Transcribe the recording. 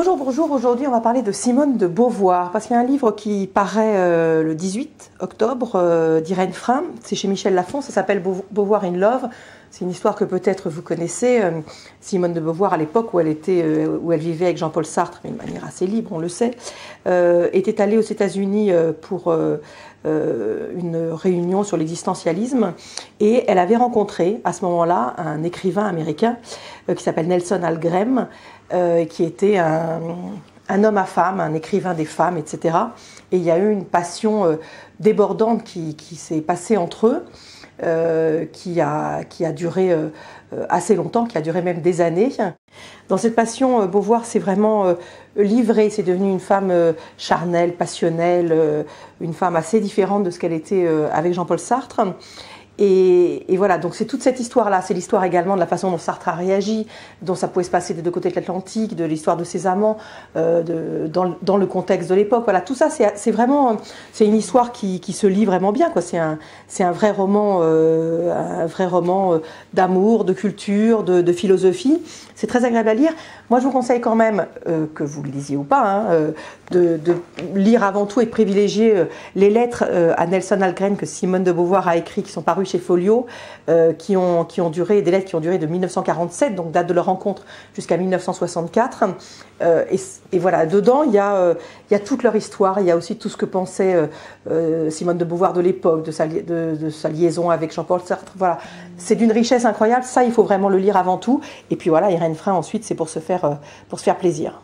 Bonjour, bonjour. Aujourd'hui, on va parler de Simone de Beauvoir, parce qu'il y a un livre qui paraît le 18 octobre d'Irène Frein. C'est chez Michel Lafon, ça s'appelle Beauvoir in Love. C'est une histoire que peut-être vous connaissez. Simone de Beauvoir, à l'époque où elle vivait avec Jean-Paul Sartre, mais de manière assez libre, on le sait, était allée aux États-Unis pour une réunion sur l'existentialisme, et elle avait rencontré à ce moment-là un écrivain américain qui s'appelle Nelson Algren, qui était un homme à femme, un écrivain des femmes, etc. Et il y a eu une passion débordante qui s'est passée entre eux, qui a duré assez longtemps, qui a duré même des années. Dans cette passion, Beauvoir s'est vraiment livrée, c'est devenue une femme charnelle, passionnelle, une femme assez différente de ce qu'elle était avec Jean-Paul Sartre. Et voilà, donc c'est toute cette histoire-là, c'est l'histoire également de la façon dont Sartre a réagi, dont ça pouvait se passer des deux côtés de l'Atlantique, de l'histoire de ses amants, dans le contexte de l'époque. Voilà, tout ça, c'est vraiment, c'est une histoire qui se lit vraiment bien, quoi. C'est un vrai roman d'amour, de culture, de philosophie. C'est très agréable à lire. Moi, je vous conseille quand même, que vous le lisiez ou pas, hein, de lire avant tout et de privilégier les lettres à Nelson Algren que Simone de Beauvoir a écrites, qui sont parues chez Folio, qui ont duré, des lettres qui ont duré de 1947, donc date de leur rencontre, jusqu'à 1964. Et voilà, dedans, il y a toute leur histoire, il y a aussi tout ce que pensait Simone de Beauvoir de l'époque, de sa liaison avec Jean-Paul Sartre. Voilà, c'est d'une richesse incroyable, ça, il faut vraiment le lire avant tout. Et puis voilà, Irène Frein, ensuite, c'est pour se faire plaisir.